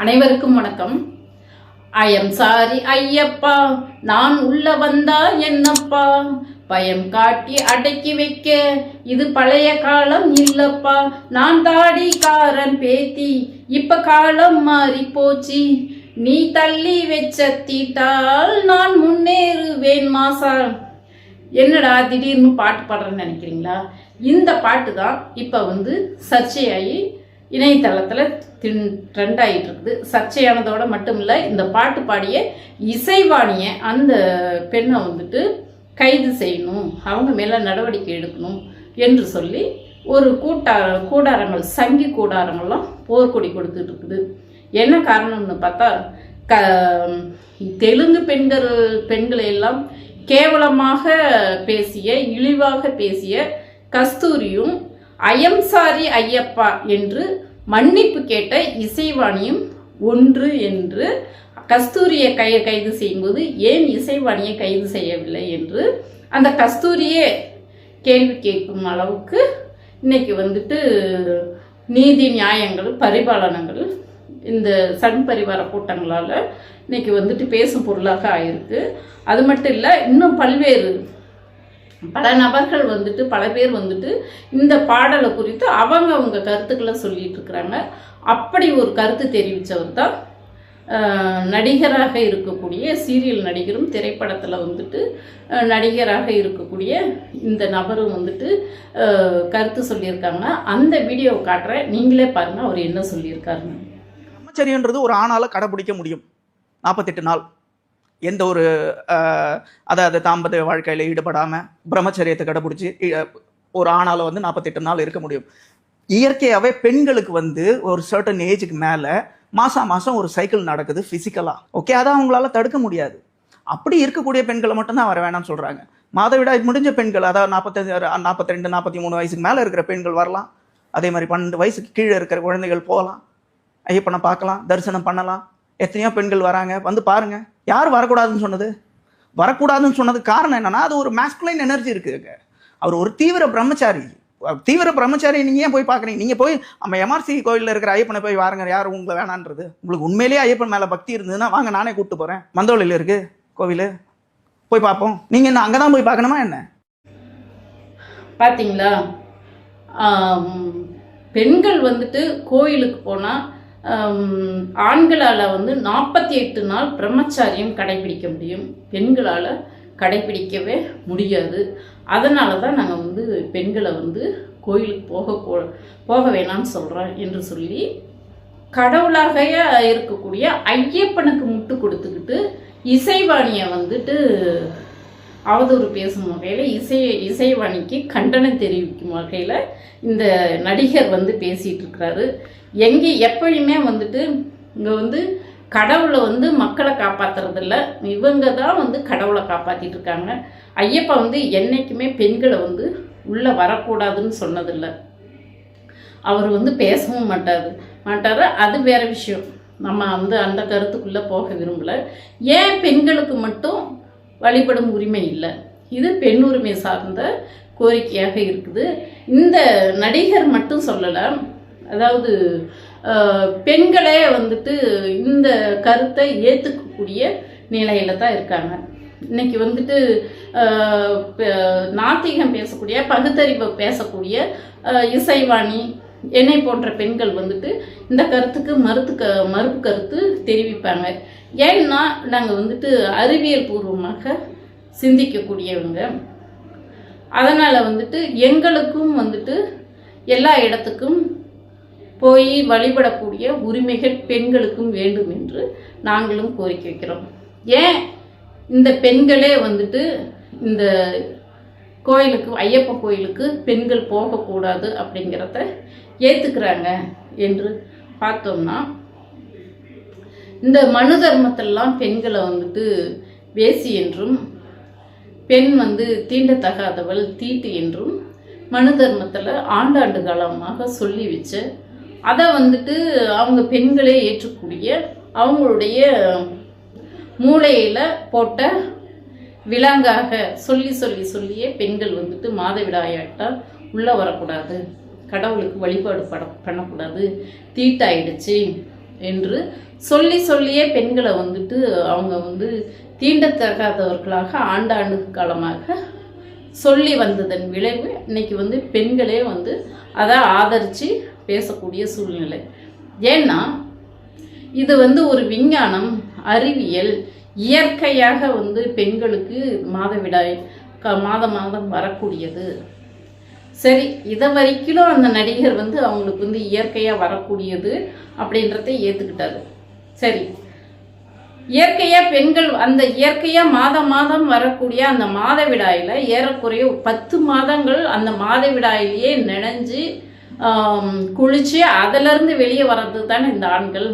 அனைவருக்கும் வணக்கம். ஐயம் சாரி ஐயப்பா, நான் உள்ள வந்தா என்னப்பா, பயம் காட்டி அடக்கி வைக்க இது பழைய காலம் இல்லப்பா. நான் தாடிக்காரன் பேத்தி, இப்ப காலம் மாறி போச்சு, நீ தள்ளி வச்ச தீட்டால் நான் முன்னேறுவேன் மாசால். என்னடா திடீர்னு பாட்டு பாடுறேன்னு நினைக்கிறீங்களா? இந்த பாட்டு தான் இப்போ சர்ச்சையாகி இணையதளத்தில் ட்ரெண்ட் ஆகிட்டு இருக்குது. சர்ச்சையானதோட மட்டும் இல்லை, இந்த பாட்டு பாடிய இசைவாணியை அந்த பெண்ணை கைது செய்யணும், அவங்க மேலே நடவடிக்கை எடுக்கணும் என்று சொல்லி ஒரு கூடாரங்கள், சங்கி கூடாரங்கள்லாம் போர்க்கொடி கொடுத்துட்டு இருக்குது. என்ன காரணம்னு பார்த்தா, தெலுங்கு பெண்களை எல்லாம் கேவலமாக பேசிய, இழிவாக பேசிய கஸ்தூரியும் ஐயம் சாரி ஐயப்பா என்று மன்னிப்பு கேட்ட இசைவாணியும் ஒன்று என்று கஸ்தூரியை கைது செய்யும்போது ஏன் இசைவாணியை கைது செய்யவில்லை என்று அந்த கஸ்தூரியே கேள்வி கேட்கும் அளவுக்கு இன்னைக்கு நீதி நியாயங்கள், பரிபாலனங்கள் இந்த சன் பரிவார கூட்டங்களால் இன்னைக்கு பேசும் பொருளாக ஆயிருக்கு. அது மட்டும் இல்லை, இன்னும் பல நபர்கள் பல பேர் இந்த பாடலை குறித்து அவங்க கருத்துக்களை சொல்லிட்டு இருக்கிறாங்க. அப்படி ஒரு கருத்து தெரிவித்தவர் தான் நடிகராக இருக்கக்கூடிய, சீரியல் நடிகரும் திரைப்படத்தில் நடிகராக இருக்கக்கூடிய இந்த நபரும் கருத்து சொல்லியிருக்காங்க. அந்த வீடியோவை காட்டுறேன், நீங்களே பாருங்க அவர் என்ன சொல்லியிருக்காருன்னு. பிரம்மச்சரியன்றது ஒரு ஆணால கடைபிடிக்க முடியும் 48 நாள். எந்த ஒரு அதாவது தாம்பத்திய வாழ்க்கையில் ஈடுபடாமல் பிரம்மச்சரியத்தை கடைபிடிச்சி ஒரு ஆணால் 48 நாள் இருக்க முடியும். இயற்கையாகவே பெண்களுக்கு ஒரு சர்டன் ஏஜுக்கு மேலே மாதம் ஒரு சைக்கிள் நடக்குது ஃபிசிக்கலாக. ஓகே, அதை அவங்களால தடுக்க முடியாது. அப்படி இருக்கக்கூடிய பெண்களை மட்டும்தான் வர வேணாம்னு சொல்கிறாங்க. மாதவிடாய் முடிஞ்ச பெண்கள், அதாவது 42, 43 வயசுக்கு மேலே இருக்கிற பெண்கள் வரலாம். அதே மாதிரி 12 வயசுக்கு கீழே இருக்கிற குழந்தைகள் போகலாம், ஐயப்பனை பார்க்கலாம், தரிசனம் பண்ணலாம். எத்தனையோ பெண்கள் வராங்க, பாருங்க. யார் வரக்கூடாதுன்னு சொன்னது? வரக்கூடாதுன்னு சொன்னது காரணம் என்னன்னா, அது ஒரு மேஸ்குலைன் எனர்ஜி இருக்குங்க. அவர் ஒரு தீவிர பிரம்மச்சாரி. நீங்க ஏன் போய் பார்க்குறீங்க? நீங்க போய் நம்ம எம்ஆர்சி கோயிலில் இருக்கிற ஐயப்பனை போய் வாருங்க. யார் உங்களை வேணான்றது? உங்களுக்கு உண்மையிலேயே ஐயப்பன் மேல பக்தி இருந்ததுன்னா வாங்க, நானே கூப்பிட்டு போறேன். மந்தவழியில் இருக்கு கோவில், போய் பார்ப்போம். நீங்க என்ன அங்கதான் போய் பார்க்கணுமா என்ன? பாத்தீங்களா, பெண்கள் கோயிலுக்கு போனா ஆண்களால் 48 நாள் பிரம்மச்சாரியம் கடைபிடிக்க முடியும், பெண்களால் கடைபிடிக்கவே முடியாது. அதனால தான் நாங்கள் பெண்களை கோயிலுக்கு போக வேணாம்னு சொல்கிறோம் என்று சொல்லி கடவுளாக இருக்கக்கூடிய ஐயப்பனுக்கு முட்டு கொடுத்துக்கிட்டு இசைவாணியை அவதூறு பேசும் வகையில், இசைவாணிக்கு கண்டனம் தெரிவிக்கும் வகையில் இந்த நடிகர் பேசிகிட்டு இருக்கிறாரு. எப்பயுமே இங்கே கடவுளை மக்களை காப்பாற்றுறதில்ல, இவங்க தான் கடவுளை காப்பாற்றிட்டு இருக்காங்க. ஐயப்பா என்றைக்குமே பெண்களை உள்ளே வரக்கூடாதுன்னு சொன்னதில்லை. அவர் பேசவும் மாட்டார். அது வேற விஷயம். நம்ம அந்த கருத்துக்குள்ளே போக விரும்பலை. ஏன் பெண்களுக்கு மட்டும் வழிபடும் உரிமை இல்லை? இது பெண் உரிமை சார்ந்த கோரிக்கையாக இருக்குது. இந்த நடிகர் மட்டும் சொல்லலை, அதாவது பெண்களே இந்த கருத்தை ஏற்றுக்கக்கூடிய நிலையில தான் இருக்காங்க. இன்னைக்கு நாத்திகம் பேசக்கூடிய, பகுத்தறிவு பேசக்கூடிய இசைவாணி, என்னை போன்ற பெண்கள் இந்த கருத்துக்கு மறுப்பு கருத்து தெரிவிப்பாங்க. ஏன்னா நாங்கள் அறிவியல் பூர்வமாக சிந்திக்கக்கூடியவங்க. அதனால் எங்களுக்கும் எல்லா இடத்துக்கும் போய் வழிபடக்கூடிய உரிமைகள் பெண்களுக்கும் வேண்டும் என்று நாங்களும் கோரிக்கை வைக்கிறோம். ஏன் இந்த பெண்களே இந்த கோயிலுக்கு, ஐயப்பன் கோயிலுக்கு பெண்கள் போகக்கூடாது அப்படிங்கிறத ஏற்றுக்கிறாங்க என்று பார்த்தோம்னா, இந்த மனு தர்மத்திலெல்லாம் பெண்களை வேசி என்றும், பெண் தீண்டத்தகாதவள், தீட்டு என்றும் மனு தர்மத்தில் ஆண்டாண்டு காலமாக சொல்லி வச்ச, அதை அவங்க பெண்களே ஏற்றக்கூடிய, அவங்களுடைய மூளையில் போட்ட விலங்காக சொல்லியே பெண்கள் மாதவிடாயாட்டால் உள்ளே வரக்கூடாது, கடவுளுக்கு வழிபாடு பண்ணக்கூடாது, தீட்டாயிடுச்சு, என்று சொல்லி சொல்லியே பெண்களை வந்துட்டு அவங்க வந்து தீண்டத்தகாதவர்களாக ஆண்டாண்டு காலமாக சொல்லி வந்ததன் விளைவு இன்னைக்கு வந்து பெண்களே வந்து அதை ஆதரித்து பேசக்கூடிய சூழ்நிலை. ஏன்னா இது வந்து ஒரு விஞ்ஞானம், அறிவியல், இயற்கையாக வந்து பெண்களுக்கு மாதவிடாய் மாதம் வரக்கூடியது. சரி, இதை வரைக்கும் அந்த நடிகர் வந்து அவங்களுக்கு வந்து இயற்கையாக வரக்கூடியது அப்படின்றத ஏற்றுக்கிட்டாரு. சரி, இயற்கையாக பெண்கள் அந்த இயற்கையாக மாதம் வரக்கூடிய அந்த மாதவிடாயில் ஏறக்குறைய 10 மாதங்கள் அந்த மாதவிடாயிலேயே நினைஞ்சு குளித்து அதிலிருந்து வெளியே வர்றது தானே இந்த ஆண்கள்.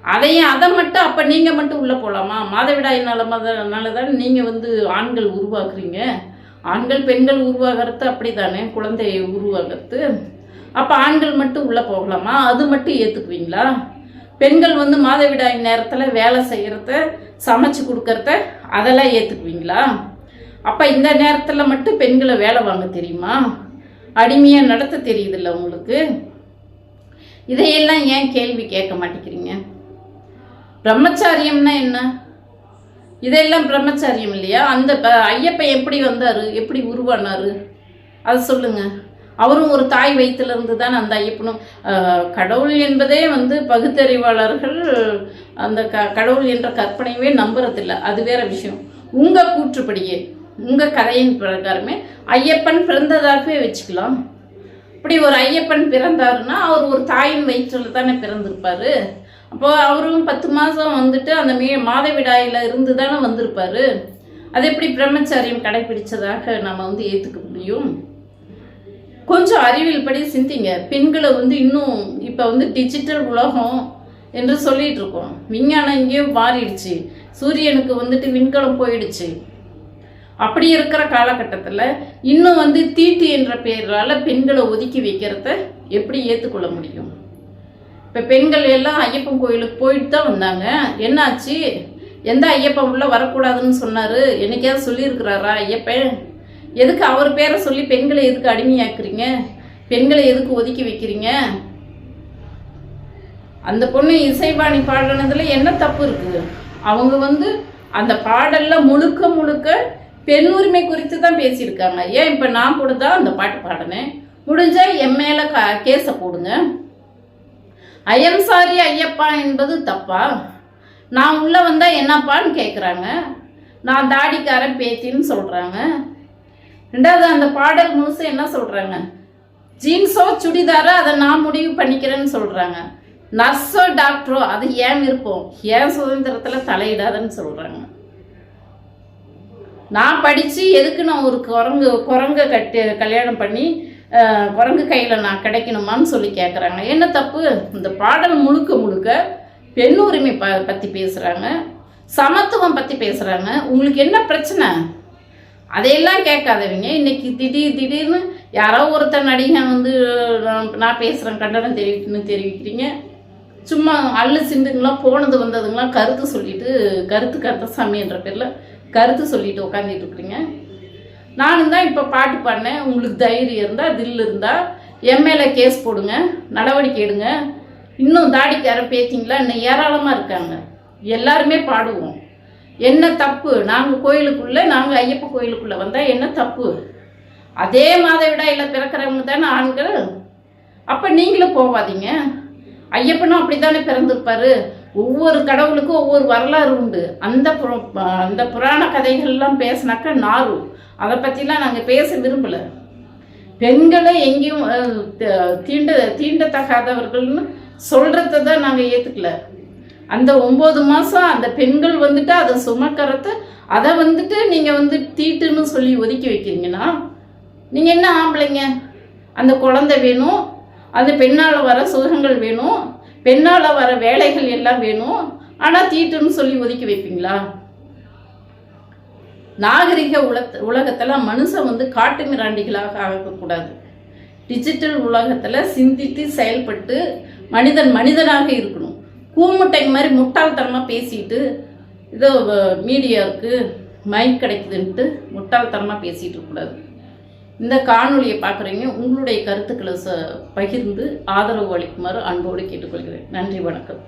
அதை மட்டும் அப்போ நீங்கள் மட்டும் உள்ளே போகலாமா? மாதவிடாயினால தான் நீங்கள் வந்து ஆண்கள் உருவாக்குறீங்க. ஆண்கள் பெண்கள் உருவாகிறது அப்படி தானே, குழந்தையை உருவாகிறது. அப்போ ஆண்கள் மட்டும் உள்ளே போகலாமா? அது மட்டும் ஏற்றுக்குவீங்களா? பெண்கள் வந்து மாதவிடாய் நேரத்தில் வேலை செய்கிறத, சமைச்சு கொடுக்கறத, அதெல்லாம் ஏற்றுக்குவீங்களா? அப்போ இந்த நேரத்தில் மட்டும் பெண்களை வேலை வாங்க தெரியுமா? அடிமையாக நடத்த தெரியுதில்ல உங்களுக்கு? இதையெல்லாம் ஏன் கேள்வி கேட்க மாட்டேங்கிறீங்க? பிரம்மச்சாரியம்னா என்ன? இதெல்லாம் பிரம்மச்சாரியம் இல்லையா? அந்த ஐயப்பன் எப்படி வந்தார், எப்படி உருவானார், அதை சொல்லுங்க. அவரும் ஒரு தாய் வயிற்றிலிருந்து தான் அந்த ஐயப்பனும். கடவுள் என்பதே வந்து பகுத்தறிவாளர்கள் அந்த கடவுள் என்ற கற்பனையவே நம்புறதில்லை, அது வேற விஷயம். உங்கள் கூற்றுப்படியே, உங்கள் கதையின் பிரகாரமே ஐயப்பன் பிறந்ததாகவே வச்சுக்கலாம். இப்படி ஒரு ஐயப்பன் பிறந்தாருன்னா அவர் ஒரு தாயின் வயிற்றில் தானே பிறந்திருப்பார். அப்போ அவரும் 10 மாதம் வந்துட்டு அந்த மாதவிடாயில் இருந்து தானே வந்திருப்பார். அது எப்படி பிரம்மச்சாரியம் கடைபிடிச்சதாக நம்ம வந்து ஏற்றுக்க முடியும்? கொஞ்சம் அறிவியல் படி சிந்திங்க. பெண்களை வந்து இன்னும் இப்போ வந்து டிஜிட்டல் உலகம் என்று சொல்லிட்டு இருக்கோம். விஞ்ஞானம் எங்கேயும் மாறிடுச்சு. சூரியனுக்கு வந்துட்டு விண்கலம் போயிடுச்சு. அப்படி இருக்கிற காலகட்டத்தில் இன்னும் வந்து தீட்டு என்ற பெயரால் பெண்களை ஒதுக்கி வைக்கிறத எப்படி ஏற்றுக்கொள்ள முடியும்? இப்போ பெண்கள் எல்லாம் ஐயப்பன் கோயிலுக்கு போயிட்டு தான் வந்தாங்க. என்னாச்சு? எந்த ஐயப்பன் உள்ள வரக்கூடாதுன்னு சொன்னார்? என்னைக்காவது சொல்லியிருக்கிறாரா ஐயப்பன்? எதுக்கு அவர் பேரை சொல்லி பெண்களை எதுக்கு அடிமையாக்குறீங்க? பெண்களை எதுக்கு ஒதுக்கி வைக்கிறீங்க? அந்த பொண்ணு இசைவாணி பாடினதுல என்ன தப்பு இருக்குது? அவங்க வந்து அந்த பாடல்ல முழுக்க பெண் உரிமை குறித்து தான் பேசியிருக்காங்க. ஏன் இப்போ நான் கூட தான் அந்த பாட்டு பாடினேன். முடிஞ்சா என் மேலே கேஸை போடுங்க. ஐயம் சாரி ஐயப்பா என்பது தப்பா? நான் உள்ளே வந்தால் என்னப்பான்னு கேட்குறாங்க. நான் தாடிக்காரன் பேத்தின்னு சொல்கிறாங்க. ரெண்டாவது அந்த பாடல் முழுசு என்ன சொல்கிறாங்க? ஜீன்ஸோ சுடிதாரோ அதை நான் முடிவு பண்ணிக்கிறேன்னு சொல்கிறாங்க. நர்ஸோ டாக்டரோ அது ஏன் விருப்பம், ஏன் சுதந்திரத்தில் தலையிடாதன்னு சொல்கிறாங்க. நான் படித்து எதுக்கு நான் ஒரு குரங்க கல்யாணம் பண்ணி குரங்கு கையில் நான் கிடைக்கணுமான்னு சொல்லி கேட்குறாங்க. என்ன தப்பு? இந்த பாடல் முழுக்க பெண் உரிமை பற்றி பேசுகிறாங்க, சமத்துவம் பற்றி பேசுகிறாங்க. உங்களுக்கு என்ன பிரச்சனை? அதையெல்லாம் கேட்காதவங்க இன்னைக்கு திடீர்னு யாரோ ஒருத்தர் நடிகன் வந்து நான் பேசுகிறேன் கண்டனம் தெரிவிக்கிறீங்க. சும்மா அள்ளு சிண்டுங்களாம் போனது வந்ததுங்களாம் கருத்து சாமி என்ற பேரில் கருத்து சொல்லிட்டு உட்காந்துட்டு இருக்கிறீங்க. நானும் தான் இப்போ பாட்டு பாடினேன். உங்களுக்கு தைரியம் இருந்தால், தில் இருந்தால் என் மேலே கேஸ் போடுங்க, நடவடிக்கை எடுங்க. இன்னும் தாடிக்காரன் பேத்திங்களா இன்னும் ஏராளமாக இருக்காங்க. எல்லாருமே பாடுவோம். என்ன தப்பு? நாங்கள் ஐயப்ப கோயிலுக்குள்ளே வந்தால் என்ன தப்பு? அதே மாதவிடாயில் பிறக்கிறவங்க தானே ஆண்கள். அப்போ நீங்களும் போவாதீங்க. ஐயப்பனும் அப்படி தானே பிறந்திருப்பாரு. ஒவ்வொரு கடவுளுக்கும் ஒவ்வொரு வரலாறு உண்டு. அந்த புராண கதைகள்லாம் பேசினாக்கா நாரும். அதை பற்றிலாம் நாங்கள் பேச விரும்பலை. பெண்களை எங்கேயும் தீண்டத்தகாதவர்கள்னு சொல்கிறத தான் நாங்கள் ஏற்றுக்கல. அந்த 9 மாதம் அந்த பெண்கள் வந்துட்டு அதை சுமக்கிறத அதை வந்துட்டு நீங்கள் வந்து தீட்டுன்னு சொல்லி ஒதுக்கி வைக்கிறீங்கன்னா நீங்கள் என்ன ஆம்பளைங்க? அந்த குழந்தை வேணும், அந்த பெண்ணால் வர சுகங்கள் வேணும், பெண்ணால் வர வேலைகள் எல்லாம் வேணும். ஆனால் தீட்டுன்னு சொல்லி ஒதுக்கி வைப்பீங்களா? நாகரிக உலகத்தில் மனுஷன் வந்து காட்டு மிராண்டிகளாக ஆகக்கூடாது. டிஜிட்டல் உலகத்தில் சிந்தித்து செயல்பட்டு மனிதனாக இருக்கணும். கூமுட்டை மாதிரி முட்டாள்தனமாக பேசிட்டு ஏதோ மீடியாவுக்கு மைக் கிடைக்குதுன்ட்டு முட்டாள்தனமாக பேசிகிட்டு இருக்கக்கூடாது. இந்த காணொளியை பார்க்குறீங்க உங்களுடைய கருத்துக்களை பகிர்ந்து ஆதரவு அளிக்குமாறு அன்போடு கேட்டுக்கொள்கிறேன். நன்றி, வணக்கம்.